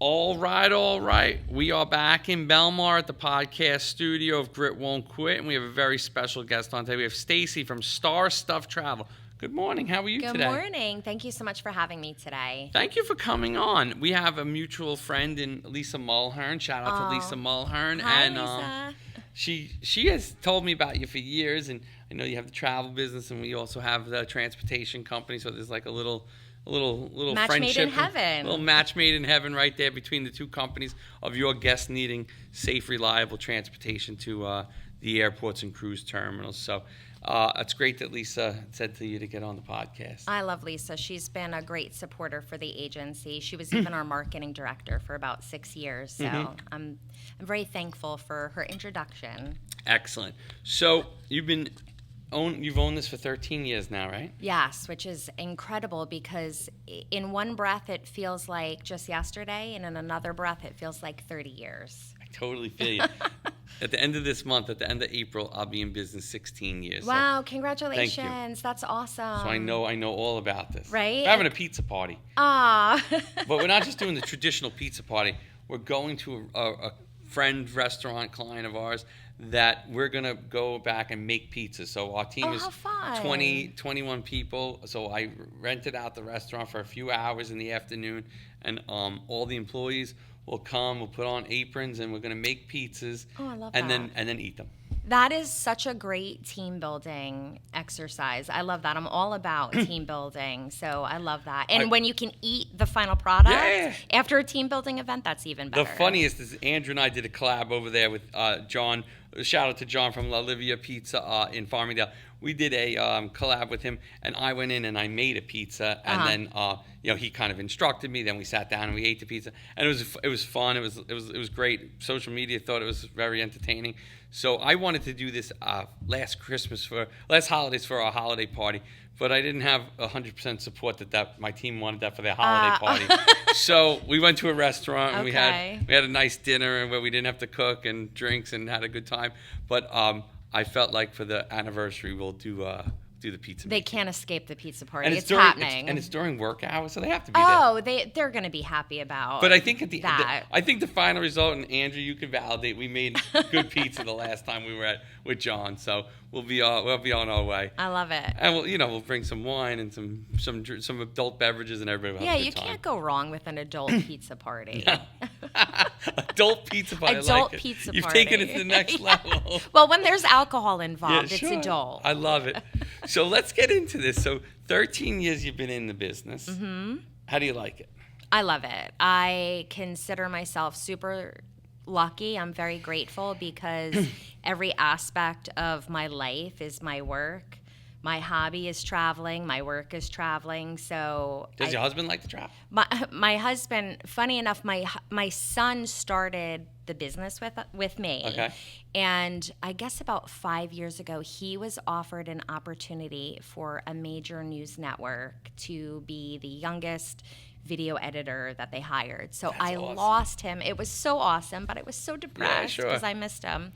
All right. We are back in Belmar at the podcast studio of Grit Won't Quit, and we have a very special guest on today. We have Stacey from STARSTUFF TRAVEL. Good morning. How are you today? Good morning. Thank you so much for having me today. Thank you for coming on. We have a mutual friend in Lisa Mulhern. Shout out to Lisa Mulhern. Hi, and Lisa. She has told me about you for years, and I know you have the travel business, and we also have the transportation company. So there's like a little match friendship, made in heaven. a little match made in heaven right there between the two companies of your guests needing safe, reliable transportation to the airports and cruise terminals. So it's great that Lisa said to you to get on the podcast. I love Lisa. She's been a great supporter for the agency. She was even our marketing director for about 6 years. So I'm very thankful for her introduction. Excellent. So you've owned this for 13 years now, right? Yes, which is incredible because in one breath it feels like just yesterday, and in another breath it feels like 30 years. I totally feel you. At the end of this month, at the end of April, I'll be in business 16 years. Wow, so congratulations. thank you. That's awesome. So I know all about this. Right? We're having a pizza party. Ah. But we're not just doing the traditional pizza party. We're going to a friend restaurant client of ours that we're going to go back and make pizzas. So our team is 21 people. So I rented out the restaurant for a few hours in the afternoon, and all the employees will come, we'll put on aprons, and we're going to make pizzas. Oh, I love and that. then eat them. That is such a great team building exercise. I love that. I'm all about team building, so I love that. And when you can eat the final product after a team building event, that's even better. The funniest is Andrew and I did a collab over there with John. Shout out to John from La Livia Pizza in Farmingdale. We did a collab with him, and I went in and I made a pizza, and then he kind of instructed me. Then we sat down and we ate the pizza, and it was fun. It was great. Social media thought it was very entertaining. So I wanted to do this last holidays for our holiday party, but I didn't have 100% support that my team wanted that for their holiday party. So we went to a restaurant and we had a nice dinner and where we didn't have to cook and drinks and had a good time. But I felt like for the anniversary we'll do the pizza. They can't escape the pizza party. And it's happening. It's during work hours, so they have to be there. Oh, they're going to be happy about. But I think I think the final result, and Andrew, you can validate, we made good pizza the last time we were with John. So we'll be on our way. I love it. And we'll bring some wine and some adult beverages, and everybody will have a good time. You can't go wrong with an adult pizza party. Adult pizza party. Adult pizza party. You've taken it to the next level. Well, when there's alcohol involved, it's adult. I love it. So let's get into this. So 13 years you've been in the business. Mm-hmm. How do you like it? I love it. I consider myself super lucky. I'm very grateful because every aspect of my life is my work. My hobby is traveling. My work is traveling. So does your husband like to travel? My husband, funny enough, my son started the business with me. Okay. And I guess about 5 years ago, he was offered an opportunity for a major news network to be the youngest video editor that they hired. So I lost him. It was so awesome, but I was so depressed because I missed him.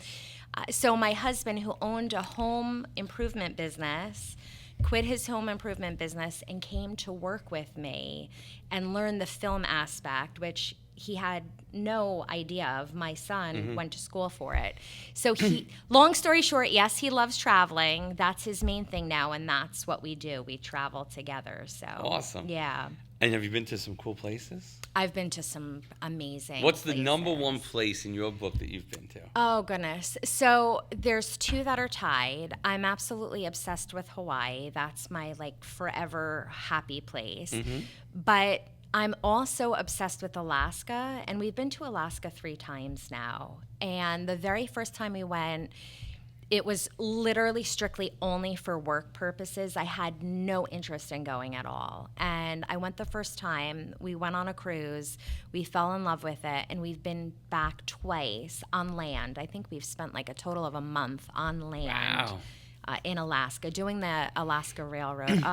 So my husband, who owned a home improvement business, quit his home improvement business and came to work with me and learn the film aspect, which he had no idea of. My son went to school for it. So long story short, yes, he loves traveling. That's his main thing now, and that's what we do. We travel together. So awesome. Yeah. And have you been to some cool places? I've been to some amazing What's the places. number one place in your book that you've been to? Oh, goodness. So there's two that are tied. I'm absolutely obsessed with Hawaii. That's my, forever happy place. Mm-hmm. But I'm also obsessed with Alaska, and we've been to Alaska 3 times now. And the very first time we went, it was literally strictly only for work purposes. I had no interest in going at all. And I went the first time. We went on a cruise. We fell in love with it. And we've been back twice on land. I think we've spent a total of a month on land in Alaska, doing the Alaska Railroad.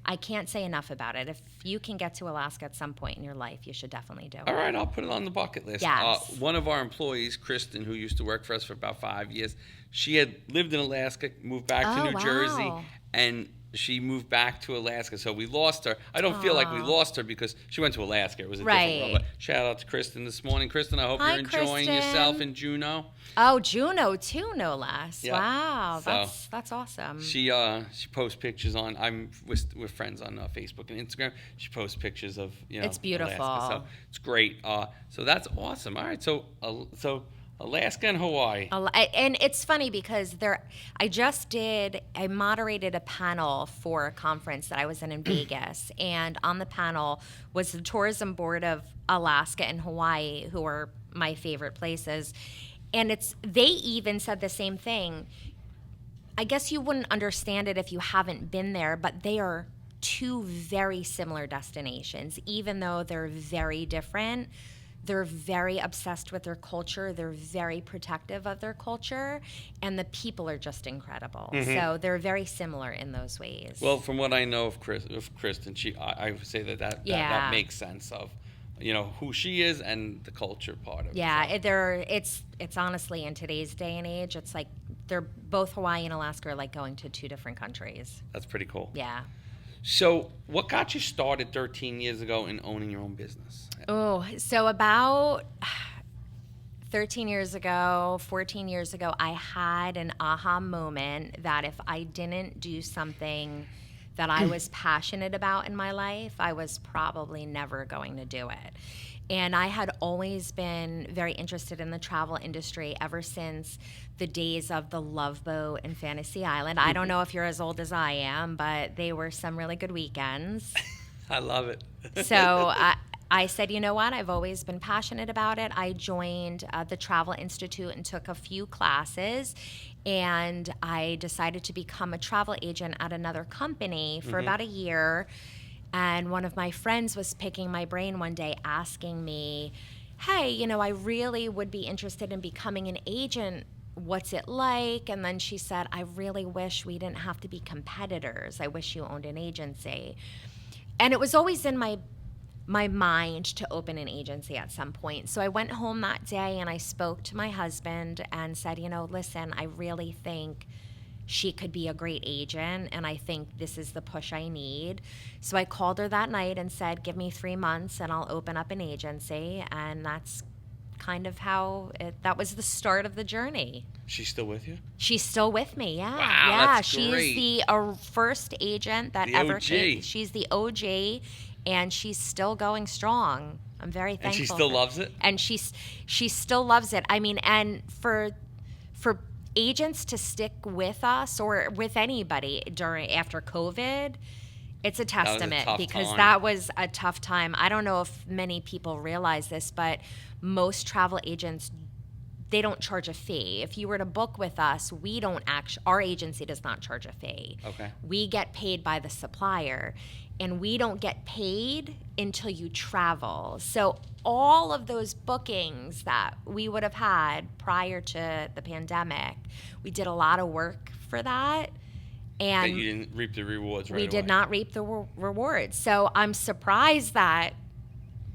I can't say enough about it. If you can get to Alaska at some point in your life, you should definitely do it. All right, I'll put it on the bucket list. Yes. One of our employees, Kristen, who used to work for us for about 5 years, she had lived in Alaska, moved back to New Jersey, and she moved back to Alaska, so we lost her. I don't feel like we lost her because she went to Alaska. It was a different world. But shout out to Kristen this morning. Kristen, I hope you're enjoying yourself in Juneau. Oh, Juneau too, no less. Yeah. Wow, So, that's awesome. She posts pictures on. We're friends on Facebook and Instagram. She posts pictures of It's beautiful. Alaska, so it's great. So that's awesome. All right, so Alaska and Hawaii. And it's funny because I moderated a panel for a conference that I was in Vegas, and on the panel was the tourism board of Alaska and Hawaii, who are my favorite places. And they even said the same thing. I guess you wouldn't understand it if you haven't been there, but they are two very similar destinations, even though they're very different. They're very obsessed with their culture. They're very protective of their culture. And the people are just incredible. Mm-hmm. So they're very similar in those ways. Well, from what I know of Kristen, I would say that makes sense of, who she is and the culture part of it. Yeah, it's honestly, in today's day and age, it's like they're both Hawaii and Alaska are like going to two different countries. That's pretty cool. Yeah. So what got you started 13 years ago in owning your own business? Oh, so about 13 years ago, 14 years ago, I had an aha moment that if I didn't do something that I was passionate about in my life, I was probably never going to do it. And I had always been very interested in the travel industry ever since the days of the Love Boat and Fantasy Island. I don't know if you're as old as I am, but they were some really good weekends. I love it. So I said, you know what? I've always been passionate about it. I joined the Travel Institute and took a few classes. And I decided to become a travel agent at another company for about a year. And one of my friends was picking my brain one day asking me, hey, I really would be interested in becoming an agent. What's it like? And then she said, I really wish we didn't have to be competitors. I wish you owned an agency. And it was always in my mind to open an agency at some point. So I went home that day and I spoke to my husband and said, listen, I really think she could be a great agent, and I think this is the push I need. So I called her that night and said, give me 3 months and I'll open up an agency. And that's kind of how that was the start of the journey. She's still with you? She's still with me, yeah. Wow, yeah, that's great. She's the first agent that ever came. She's the OG, and she's still going strong. I'm very thankful. And she still loves it? And she still loves it. I mean, and for agents to stick with us or with anybody after COVID, it's a testament because that was a tough time. I don't know if many people realize this, but most travel agents, they don't charge a fee. If you were to book with us, our agency does not charge a fee. Okay. We get paid by the supplier, and we don't get paid until you travel. So all of those bookings that we would have had prior to the pandemic, we did a lot of work for that. And you didn't reap the rewards right away. We did not reap the rewards. So I'm surprised that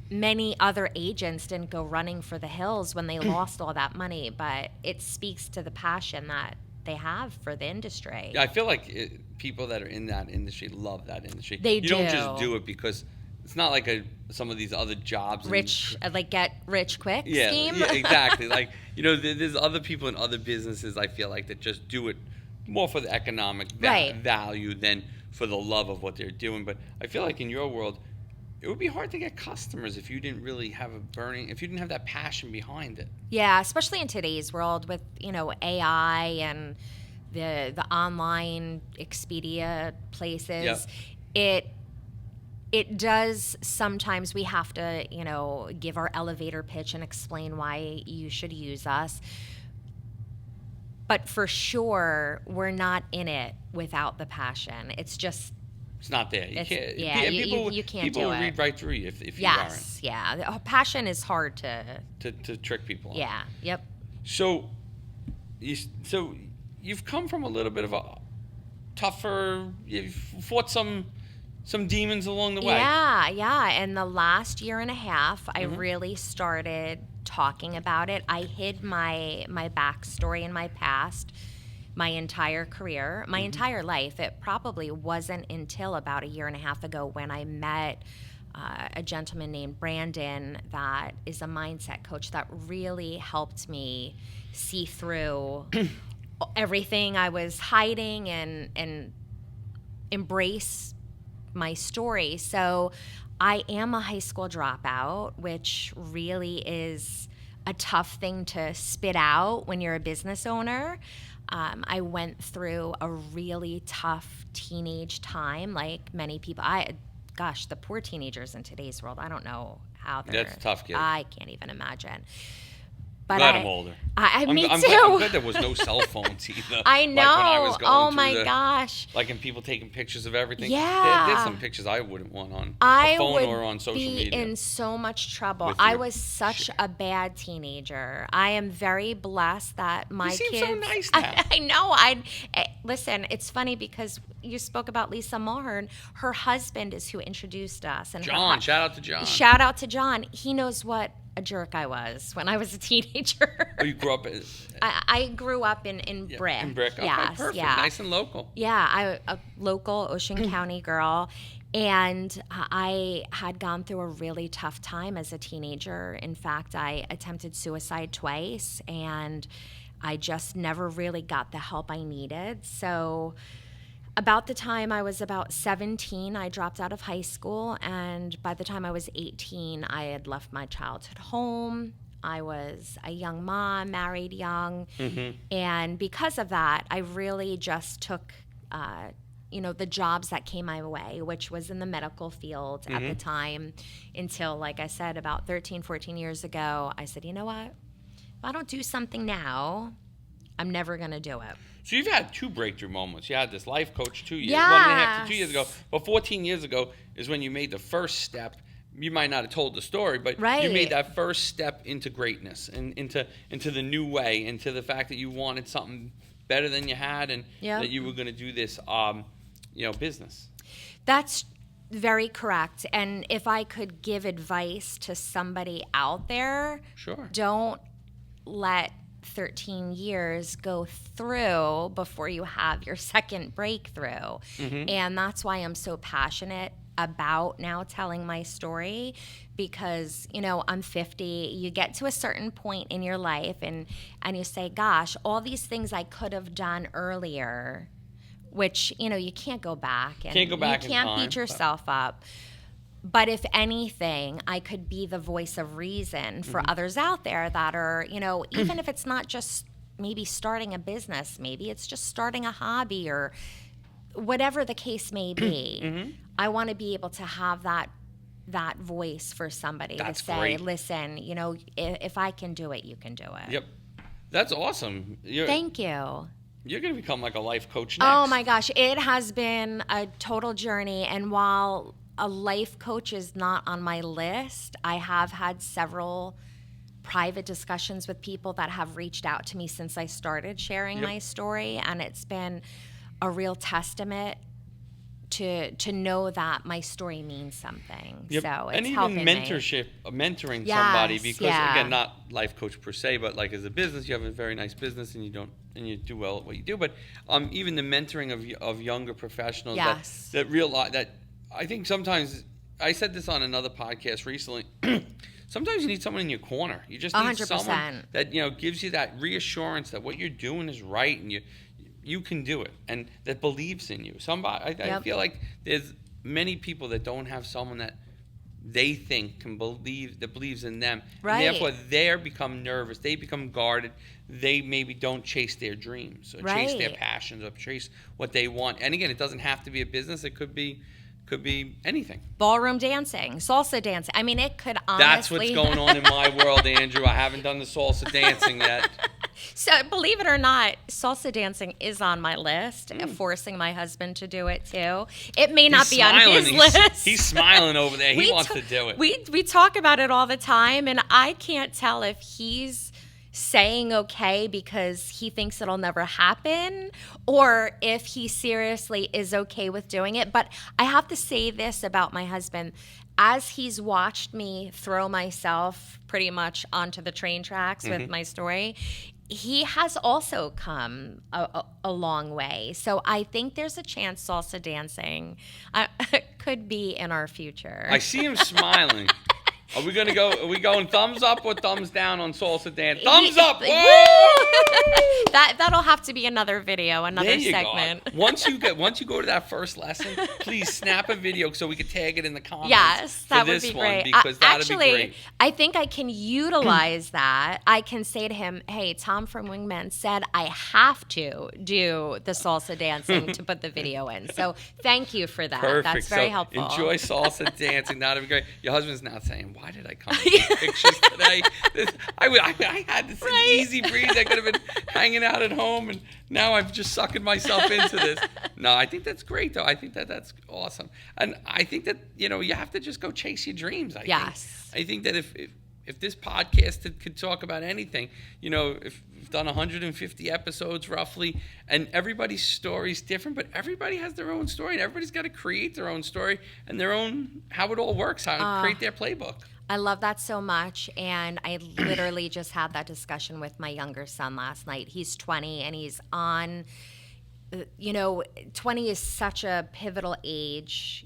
many other agents didn't go running for the hills when they lost all that money, but it speaks to the passion that they have for the industry. Yeah, I feel like people that are in that industry love that industry. You don't just do it because it's not like some of these other jobs. Get rich quick scheme. Yeah, exactly. There's other people in other businesses, I feel like, that just do it more for the economic value than for the love of what they're doing. But I feel like in your world, it would be hard to get customers if you didn't really have if you didn't have that passion behind it. Yeah, especially in today's world with, AI and the online Expedia places. Yep. It does sometimes we have to, give our elevator pitch and explain why you should use us. But for sure, we're not in it without the passion. It's not there. You can't. Yeah, you can't do it. People will read right through you if you aren't. Yes, yeah. Passion is hard to trick people. Yeah. Yep. So you've come from a little bit of a tougher. You've fought some demons along the way. Yeah. And the last year and a half, I really started talking about it. I hid my backstory and my past my entire career, my entire life. It probably wasn't until about a year and a half ago when I met a gentleman named Brandon that is a mindset coach that really helped me see through everything I was hiding and embrace my story. So I am a high school dropout, which really is a tough thing to spit out when you're a business owner. I went through a really tough teenage time, like many people. Gosh, the poor teenagers in today's world, I don't know how they're... That's a tough kid. I can't even imagine. But Glad I'm older. Me too. I'm glad there was no cell phones either. I know. Like when I was going my gosh. Like, and people taking pictures of everything. Yeah. There's some pictures I wouldn't want on a phone or on social media. I would be in so much trouble. I was such a bad teenager. I am very blessed that my kids... You seem so nice now. I know. Listen, it's funny because you spoke about Lisa Mulhern. Her husband is who introduced us. And John. Shout out to John. Shout out to John. He knows what a jerk I was when I was a teenager. Oh, you grew up in... I grew up in Brick. In Brick. Okay, yes, perfect. yeah. Nice and local. Yeah, a local Ocean County girl. And I had gone through a really tough time as a teenager. In fact, I attempted suicide twice, and I just never really got the help I needed. So about the time I was about 17, I dropped out of high school, and by the time I was 18, I had left my childhood home. I was a young mom, married young, and because of that, I really just took, the jobs that came my way, which was in the medical field at the time, until, like I said, about 13, 14 years ago, I said, you know what? If I don't do something now, I'm never going to do it. So you've had two breakthrough moments. You had this life coach 2 years, Yes. 1.5 to 2 years ago. But 14 years ago is when you made the first step. You might not have told the story, but Right. you made that first step into greatness and into the new way, into the fact that you wanted something better than you had, and that you were going to do this, business. That's very correct. And if I could give advice to somebody out there, Sure. don't let 13 years go through before you have your second breakthrough. And that's why I'm so passionate about now telling my story, because I'm 50. You get to a certain point in your life and you say, gosh, all these things I could have done earlier, which you can't go back, and Can't go back you in can't time, beat yourself up. But if anything, I could be the voice of reason for others out there that are, even if it's not just maybe starting a business, maybe it's just starting a hobby or whatever the case may be. I want to be able to have that voice for somebody That's to say, great. listen, if I can do it, you can do it. Yep. That's awesome. Thank you. You're going to become like a life coach next. Oh my gosh, it has been a total journey. And while a life coach is not on my list, I have had several private discussions with people that have reached out to me since I started sharing my story. And it's been a real testament to know that my story means something. Yep. So it's and even helping mentoring somebody, because again, yeah. not life coach per se, but like as a business, you have a very nice business and you do well at what you do. But even the mentoring of younger professionals that realize that, I think sometimes, I said this on another podcast recently, sometimes you need someone in your corner. You just need 100%. someone that gives you that reassurance that what you're doing is right and you can do it, and that believes in you. Somebody, I feel like there's many people that don't have someone that they think that believes in them. Right. And therefore, they become nervous. They become guarded. They maybe don't chase their dreams or chase their passions or chase what they want. And again, it doesn't have to be a business. It could be anything. Ballroom dancing, salsa dancing. I mean, it could honestly... That's what's going on in my world, Andrew. I haven't done the salsa dancing yet. So believe it or not, salsa dancing is on my list, forcing my husband to do it too. It may not be on his list. He's smiling over there. He wants to do it. We talk about it all the time, and I can't tell if he's saying okay because he thinks it'll never happen, or if he seriously is okay with doing it. But I have to say this about my husband. As he's watched me throw myself pretty much onto the train tracks with my story, he has also come a long way. So I think there's a chance salsa dancing could be in our future. I see him smiling. Are we gonna go? Are we going thumbs up or thumbs down on salsa dance? Thumbs up! Woo! That'll have to be another video, another segment. Go. Once you go to that first lesson, please snap a video so we can tag it in the comments. Yes, that would be great. Because that'd be great. I think I can utilize that. I can say to him, "Hey, Tom from Wingman said I have to do the salsa dancing to put the video in." So thank you for that. Perfect. That's very helpful. Enjoy salsa dancing. That'd be great. Your husband's now saying, "Why did I come to take pictures today?" I had this easy breeze. I could have been hanging out at home, and now I'm just sucking myself into this. No, I think that's great, though. I think that's awesome, and I think that you have to just go chase your dreams. I think that if this podcast could talk about anything, if we've done 150 episodes roughly, and everybody's story's different, but everybody has their own story, and everybody's got to create their own story and their own how it all works, how to create their playbook. I love that so much, and I literally just had that discussion with my younger son last night. He's 20, and he's on, 20 is such a pivotal age.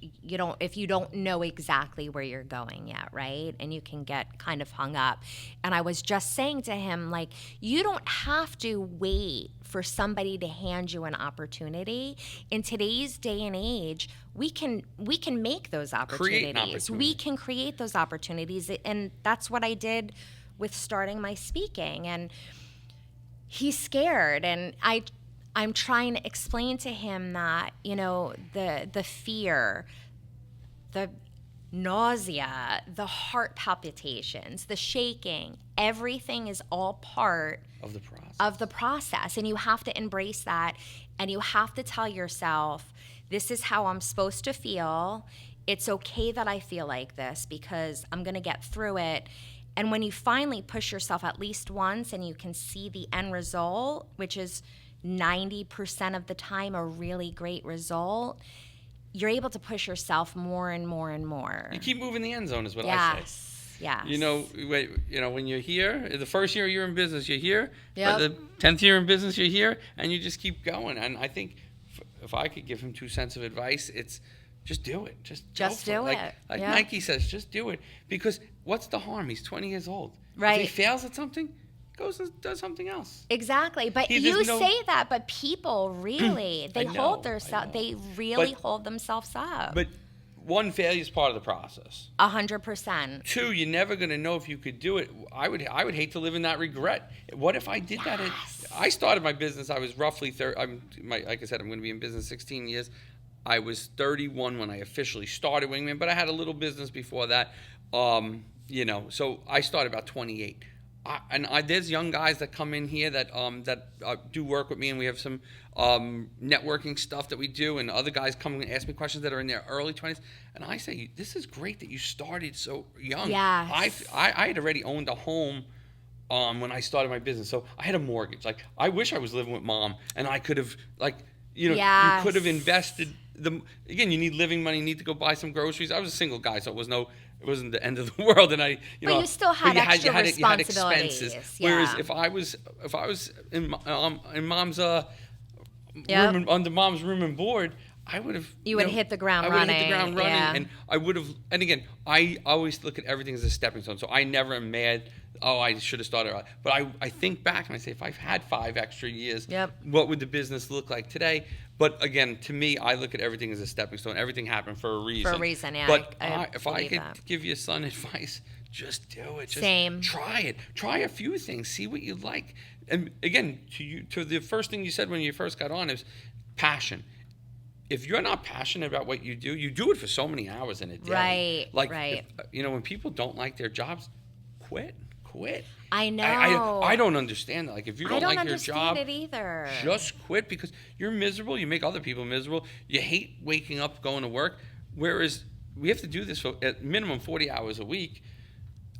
If you don't know exactly where you're going yet, right? And you can get kind of hung up. And I was just saying to him, like, you don't have to wait for somebody to hand you an opportunity. In today's day and age, we can make those opportunities. We can create those opportunities, and that's what I did with starting my speaking. And he's scared, and I'm trying to explain to him that the fear, the nausea, the heart palpitations, the shaking, everything is all part of the process, and you have to embrace that, and you have to tell yourself, this is how I'm supposed to feel. It's okay that I feel like this because I'm going to get through it. And when you finally push yourself at least once and you can see the end result, which is 90% of the time a really great result, you're able to push yourself more and more and more. You keep moving the end zone is what I say. Yes. When you're here, the first year you're in business, you're here. Yep. The 10th year in business, you're here, and you just keep going. And I think if I could give him 2 cents of advice, it's just do it. Just do it. Like Nike says, just do it. Because what's the harm? He's 20 years old. Right. If he fails at something, goes and does something else. Exactly. But you say that, but people really, they hold themselves up. But one, failure is part of the process. 100%. 2, you're never going to know if you could do it. I would hate to live in that regret. What if I did that? I started my business. I was roughly 30. Like I said, I'm going to be in business 16 years. I was 31 when I officially started Wingman, but I had a little business before that. So I started about 28. There's young guys that come in here that do work with me, and we have some networking stuff that we do, and other guys come and ask me questions that are in their early 20s, and I say, this is great that you started so young. Yes. I had already owned a home when I started my business, so I had a mortgage. Like, I wish I was living with Mom, and I could have, you could have invested. You need living money, you need to go buy some groceries. I was a single guy, so it wasn't the end of the world, and but you still had extra responsibilities. You had expenses. Yeah. Whereas if I was in Mom's room, under Mom's room and board, I would have. You would hit the ground running. And I would have. And again, I always look at everything as a stepping stone. So I never am mad. Oh, I should have started. But I think back and I say, if I've had 5 extra years, what would the business look like today? But again, to me, I look at everything as a stepping stone. Everything happened for a reason. For a reason, yeah. But if I could give your son advice, just do it. Just try it. Try a few things. See what you like. And again, to the first thing you said when you first got on is passion. If you're not passionate about what you do it for so many hours in a day. Right. When people don't like their jobs, quit. I know. I don't understand that. Like, if you don't like your job, I don't understand it either. Just quit, because you're miserable. You make other people miserable. You hate waking up, going to work. Whereas we have to do this for at minimum 40 hours a week.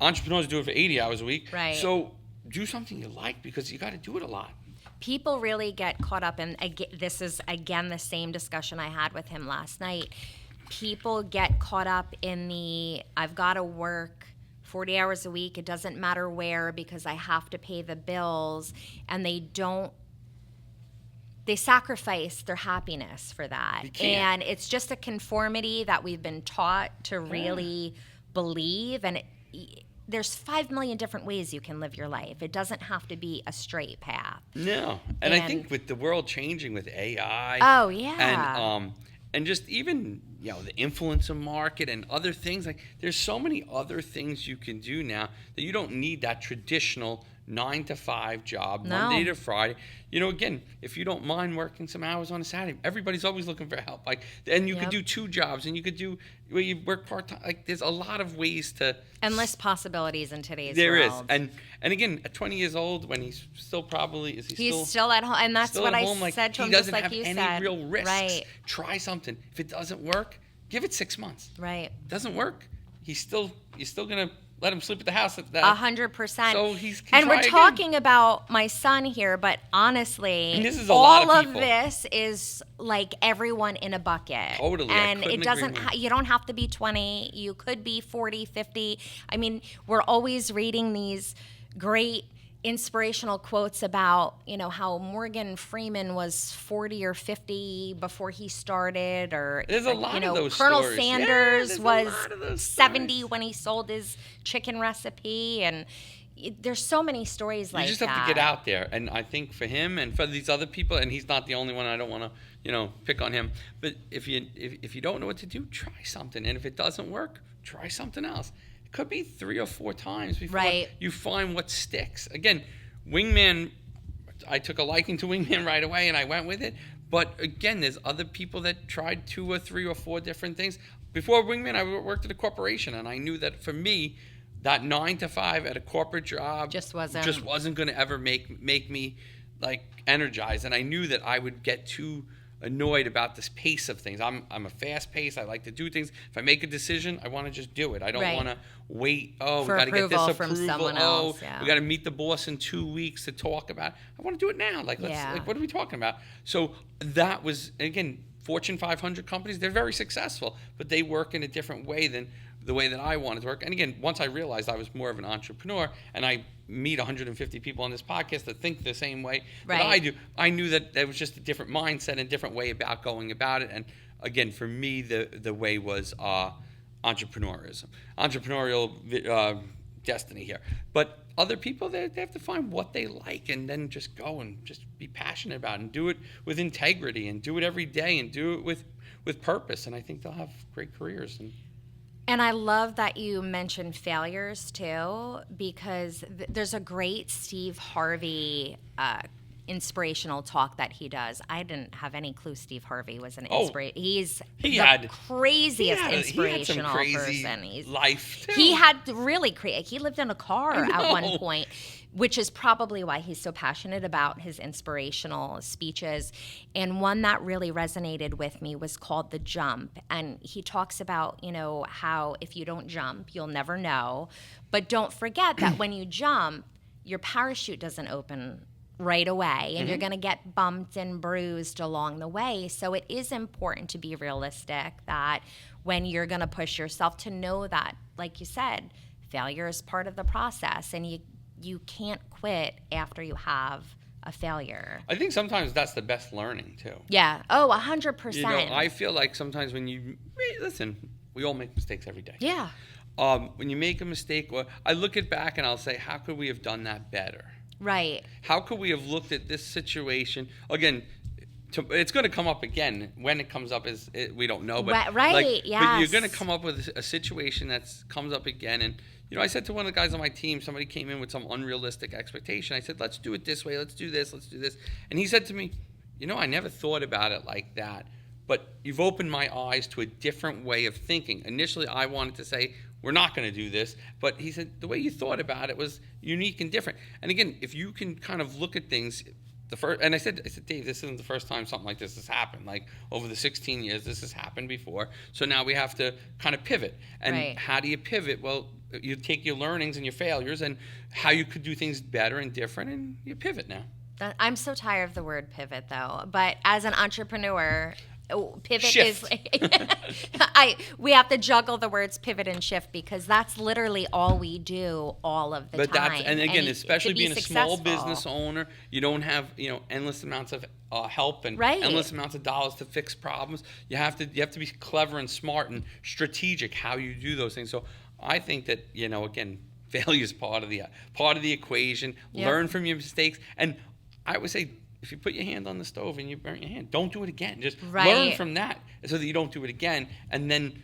Entrepreneurs do it for 80 hours a week. Right. So do something you like, because you got to do it a lot. People really get caught up in, this is, again, the same discussion I had with him last night. People get caught up in I've got to work 40 hours a week. It doesn't matter where because I have to pay the bills. And they sacrifice their happiness for that. And it's just a conformity that we've been taught to really believe. And there's 5 million different ways you can live your life. It doesn't have to be a straight path. No. And I think with the world changing with AI. Oh, yeah. And just even, the influencer market and other things, like there's so many other things you can do now that you don't need that traditional 9-to-5 job, Monday to Friday. Again, if you don't mind working some hours on a Saturday, everybody's always looking for help. And you could do 2 jobs, and you could do where you work part-time. There's a lot of ways to... Endless possibilities in today's world. There is. And again, at 20 years old, when he's still probably... He's still at home, and that's what I said to him, just like you said. He doesn't have any real risks. Right. Try something. If it doesn't work, give it 6 months. Right. Doesn't work, you're still going to... let him sleep at the house. 100%. So he's and we're talking about my son here, but honestly, this is a all lot of this is like everyone in a bucket. Totally. And it doesn't. You don't have to be 20. You could be 40, 50. I mean, we're always reading these great inspirational quotes about, how Morgan Freeman was 40 or 50 before he started, or there's a lot of those Colonel stories. Sanders was 70 stories. when he sold his chicken recipe, and there's so many stories like that. You just have to get out there, and I think for him and for these other people, and he's not the only one. I don't want to, pick on him, but if you don't know what to do, try something, and if it doesn't work, try something else. Could be 3 or 4 times before you find what sticks. Again, Wingman, I took a liking to Wingman right away and I went with it. But again, there's other people that tried 2 or 3 or 4 different things. Before Wingman, I worked at a corporation, and I knew that for me, that 9-to-5 at a corporate job just wasn't going to ever make me energized. And I knew that I would get too annoyed about this pace of things. I'm a fast pace. I like to do things. If I make a decision, I want to just do it. I don't want to wait. We got to get this approval from someone else. We got to meet the boss in 2 weeks to talk about it. I want to do it now. What are we talking about? So that was, again, Fortune 500 companies. They're very successful, but they work in a different way than the way that I wanted to work. And again, once I realized I was more of an entrepreneur, and I meet 150 people on this podcast that think the same way that I do, I knew that there was just a different mindset and a different way about going about it. And again, for me, the way was entrepreneurism, entrepreneurial destiny here. But other people, they have to find what they like and then just go and just be passionate about it and do it with integrity and do it every day and do it with purpose. And I think they'll have great careers. And I love that you mentioned failures too, because there's a great Steve Harvey inspirational talk that he does. I didn't have any clue Steve Harvey was an inspiration. He's the craziest inspirational person. He's life too. He had really he lived in a car at one point, which is probably why he's so passionate about his inspirational speeches. And one that really resonated with me was called The Jump. And he talks about, how if you don't jump, you'll never know. But don't forget that when you jump, your parachute doesn't open right away, and you're going to get bumped and bruised along the way. So it is important to be realistic that when you're going to push yourself, to know that, like you said, failure is part of the process, and you can't quit after you have a failure. I think sometimes that's the best learning too. Yeah. Oh, 100%. I feel like sometimes when we all make mistakes every day. Yeah. When you make a mistake, I look it back and I'll say, how could we have done that better? Right. How could we have looked at this situation again? It's going to come up again. When it comes up, we don't know. But yes. But you're going to come up with a situation that comes up again. And I said to one of the guys on my team, somebody came in with some unrealistic expectation. I said, let's do it this way. Let's do this. Let's do this. And he said to me, I never thought about it like that. But you've opened my eyes to a different way of thinking. Initially, I wanted to say, we're not going to do this. But he said, the way you thought about it was unique and different. And again, if you can kind of look at things, I said, Dave, this isn't the first time something like this has happened. Like over the 16 years, this has happened before. So now we have to kind of pivot. And how do you pivot? Well, you take your learnings and your failures and how you could do things better and different, and you pivot now. I'm so tired of the word pivot, though. But as an entrepreneur, pivot Shift. is we have to juggle the words pivot and shift because that's literally all we do all of the time. And again, to especially be being a small successful. business owner, you don't have endless amounts of help and Right. endless amounts of dollars to fix problems. You have to be clever and smart and strategic how you do those things. So I think that again, failure is part of the equation. Yep. Learn from your mistakes, and I would say, if you put your hand on the stove and you burn your hand, don't do it again. Just Right. learn from that so that you don't do it again, and then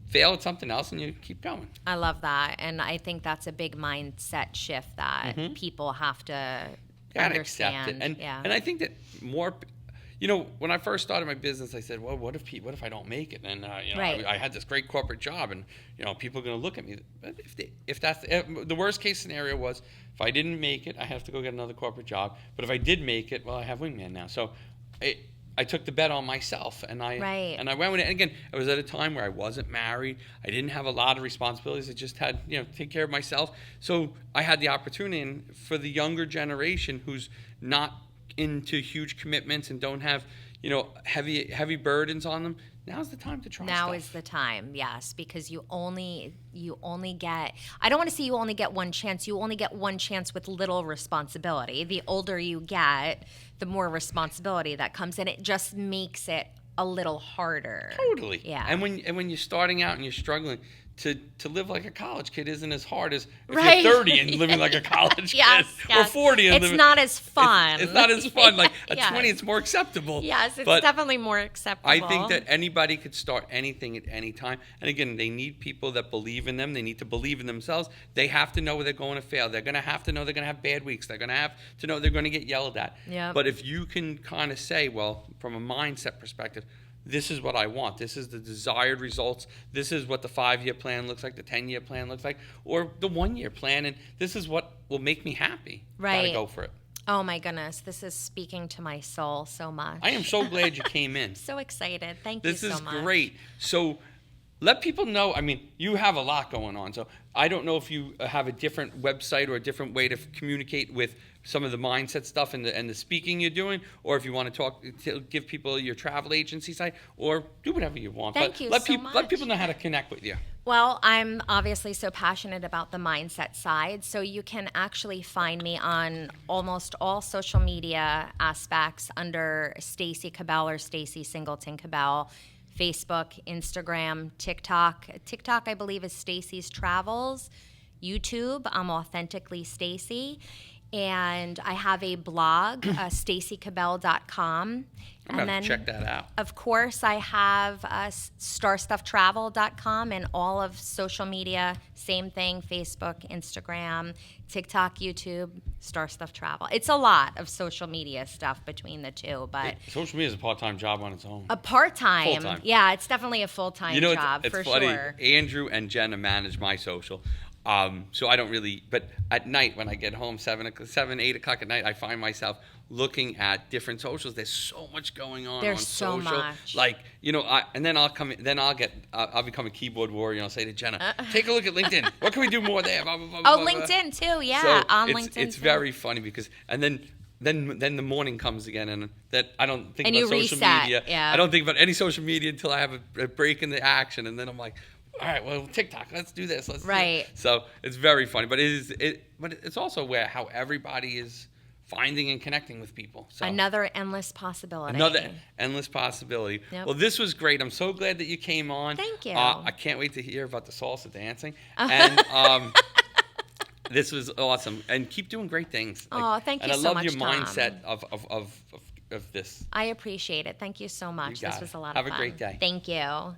fail at something else and you keep going. I love that, and I think that's a big mindset shift that people have to Gotta accept understand. it, and I think that more. When I first started my business, I said, "Well, what if I don't make it?" And Right. I had this great corporate job, and people are going to look at me. But if the worst case scenario was, if I didn't make it, I have to go get another corporate job. But if I did make it, well, I have Wingman now. So I took the bet on myself, and I went with it. And again, I was at a time where I wasn't married. I didn't have a lot of responsibilities. I just had take care of myself. So I had the opportunity. And for the younger generation who's not into huge commitments and don't have heavy burdens on them, now's the time to try Now stuff. is the time, yes, because you only get, I don't want to say you only get one chance, you only get one chance with little responsibility. The older you get, the more responsibility that comes in. It just makes it a little harder. Totally. Yeah. And when you're starting out and you're struggling, to live like a college kid isn't as hard as if Right. you're 30 and living like a college Yes, kid, or yes. 40 and It's living. not as fun. It's not as fun. Like at Yes. 20, it's more acceptable. Yes, it's But definitely more acceptable. I think that anybody could start anything at any time. And again, they need people that believe in them. They need to believe in themselves. They have to know where they're going to fail. They're going to have to know they're going to have bad weeks. They're going to have to know they're going to get yelled at. Yep. But if you can kind of say, well, from a mindset perspective, this is what I want. This is the desired results. This is what the 5-year plan looks like, the 10-year plan looks like, or the 1-year plan. And this is what will make me happy. Right. Gotta go for it. Oh my goodness, this is speaking to my soul so much. I am so glad you came in. So excited. Thank you This so is much. great. So let people know. I mean, you have a lot going on. So I don't know if you have a different website or a different way to communicate with some of the mindset stuff and the speaking you're doing, or if you want to give people your travel agency site, or do whatever you want. Thank you let so let people much. know how to connect with you. Well, I'm obviously so passionate about the mindset side, so you can actually find me on almost all social media aspects under Stacey Cabell or Stacey Singleton Cabell. Facebook, Instagram, TikTok. TikTok, I believe, is Stacey's Travels. YouTube, I'm Authentically Stacey. And I have a blog, staceycabell.com. I'm going to check that out. Of course, I have STARSTUFFTRAVEL.com and all of social media, same thing, Facebook, Instagram, TikTok, YouTube, StarStuff Travel. It's a lot of social media stuff between the two, but Social media is a part-time job on its own. a part-time. Full-time. Yeah, it's definitely a full-time job it's for funny. sure. Andrew and Jenna manage my social. So I don't really, but at night when I get home, 8 o'clock at night, I find myself looking at different socials. There's so much going on There's social. so much. Like, and then I'll become a keyboard warrior and I'll say to Jenna, take a look at LinkedIn. What can we do more there? Blah, blah, blah, Oh, blah, blah. LinkedIn too. Yeah, So on it's, LinkedIn It's too. very funny because, and then the morning comes again, and that I don't think And about you social reset, media. yeah. I don't think about any social media until I have a break in the action, and then I'm like, all right, well, TikTok, let's do this. Let's do Right. it. So it's very funny, but it's also how everybody is finding and connecting with people. So Another endless possibility. another endless possibility. Yep. Well, this was great. I'm so glad that you came on. Thank you. I can't wait to hear about the salsa dancing. And this was awesome. And keep doing great things. Oh, thank you and I so love much, your Tom. mindset of this. I appreciate it. Thank you so much. You got This it. was a lot Have of a fun. great day. Thank you.